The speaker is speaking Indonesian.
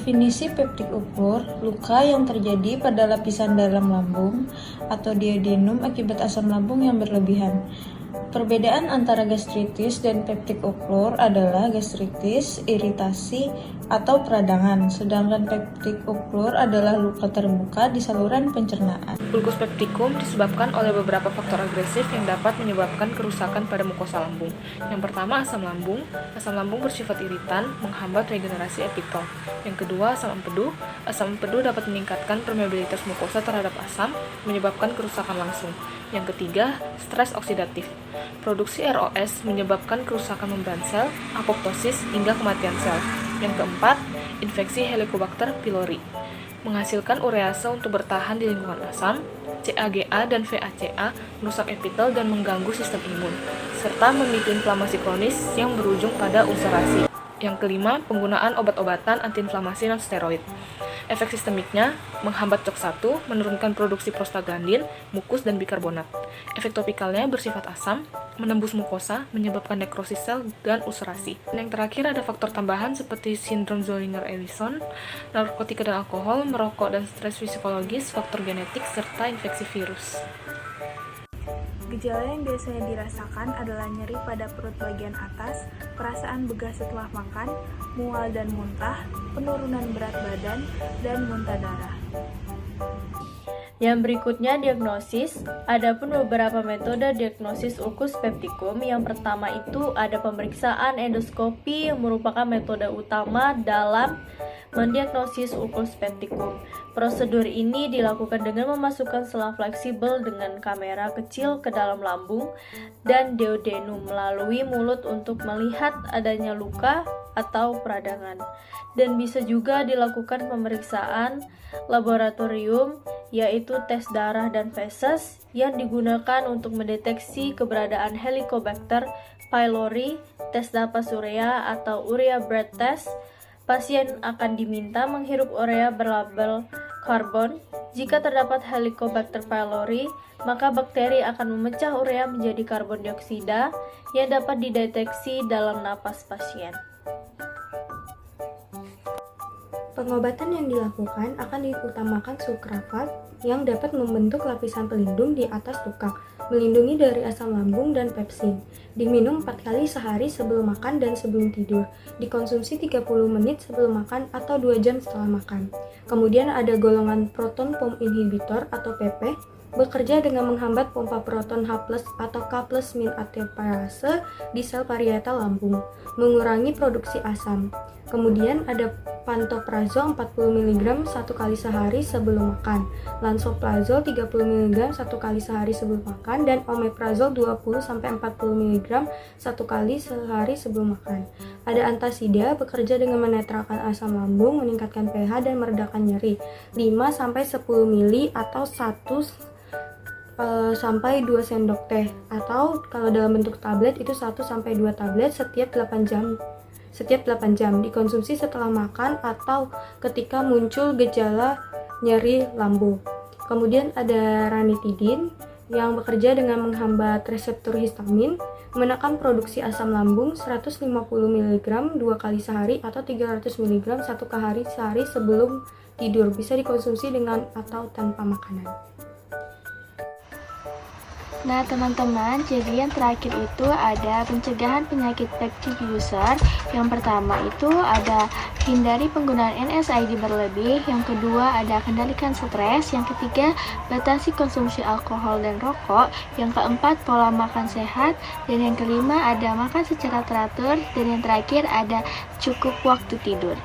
Definisi peptik ukur, luka yang terjadi pada lapisan dalam lambung atau duodenum akibat asam lambung yang berlebihan. Perbedaan antara gastritis dan peptik ukur adalah gastritis, iritasi, atau peradangan, sedangkan peptik ukur adalah luka terbuka di saluran pencernaan. Ulcus pepticum disebabkan oleh beberapa faktor agresif yang dapat menyebabkan kerusakan pada mukosa lambung. Yang pertama, asam lambung. Asam lambung bersifat iritan, menghambat regenerasi epitol. Yang kedua, asam empedu. Asam empedu dapat meningkatkan permeabilitas mukosa terhadap asam, menyebabkan kerusakan langsung. Yang ketiga, stres oksidatif. Produksi ROS menyebabkan kerusakan membran sel, apoptosis, hingga kematian sel. Yang keempat, infeksi Helicobacter pylori. Menghasilkan urease untuk bertahan di lingkungan asam, CAGA dan VACA merusak epitel dan mengganggu sistem imun, serta memicu inflamasi kronis yang berujung pada ulcerasi. Yang kelima, penggunaan obat-obatan antiinflamasi non-steroid. Efek sistemiknya menghambat COX-1, menurunkan produksi prostaglandin, mukus, dan bikarbonat. Efek topikalnya bersifat asam, menembus mukosa, menyebabkan nekrosis sel dan ulcerasi. Dan yang terakhir ada faktor tambahan seperti sindrom Zollinger-Ellison, narkotika dan alkohol, merokok dan stres psikologis, faktor genetik, serta infeksi virus. Gejala yang biasanya dirasakan adalah nyeri pada perut bagian atas, perasaan begah setelah makan, mual dan muntah, penurunan berat badan, dan muntah darah. Yang berikutnya diagnosis. Adapun beberapa metode diagnosis ulcus pepticum. Yang pertama itu ada pemeriksaan endoskopi yang merupakan metode utama dalam mendiagnosis ulcus pepticum. Prosedur ini dilakukan dengan memasukkan selang fleksibel dengan kamera kecil ke dalam lambung dan duodenum melalui mulut untuk melihat adanya luka atau peradangan. Dan bisa juga dilakukan pemeriksaan laboratorium, yaitu tes darah dan feses yang digunakan untuk mendeteksi keberadaan Helicobacter pylori, tes napas urea atau urea breath test. Pasien akan diminta menghirup urea berlabel karbon. Jika terdapat Helicobacter pylori, maka bakteri akan memecah urea menjadi karbon dioksida yang dapat dideteksi dalam napas pasien. Pengobatan yang dilakukan akan diutamakan sukrafat yang dapat membentuk lapisan pelindung di atas luka, melindungi dari asam lambung dan pepsin. Diminum 4 kali sehari sebelum makan dan sebelum tidur. Dikonsumsi 30 menit sebelum makan atau 2 jam setelah makan. Kemudian ada golongan proton pump inhibitor atau PP, bekerja dengan menghambat pompa proton H+ atau K+- ATPase di sel parietal lambung, mengurangi produksi asam. Kemudian ada pantoprazol 40 mg 1 kali sehari sebelum makan, lansoprazol 30 mg 1 kali sehari sebelum makan, dan omeprazol 20-40 mg 1 kali sehari sebelum makan. Ada antasida, bekerja dengan menetralkan asam lambung, meningkatkan pH dan meredakan nyeri, 5-10 ml atau 1 sampai 2 sendok teh, atau kalau dalam bentuk tablet itu 1-2 tablet setiap 8 jam dikonsumsi setelah makan atau ketika muncul gejala nyeri lambung. Kemudian ada ranitidin yang bekerja dengan menghambat reseptor histamin, menekan produksi asam lambung 150 mg 2 kali sehari atau 300 mg 1 kali sehari sebelum tidur. Bisa dikonsumsi dengan atau tanpa makanan. Nah teman-teman, jadi yang terakhir itu ada pencegahan penyakit peptic ulcer. Yang pertama itu ada hindari penggunaan NSAID berlebih. Yang kedua ada kendalikan stres. Yang ketiga batasi konsumsi alkohol dan rokok. Yang keempat pola makan sehat. Dan yang kelima ada makan secara teratur. Dan yang terakhir ada cukup waktu tidur.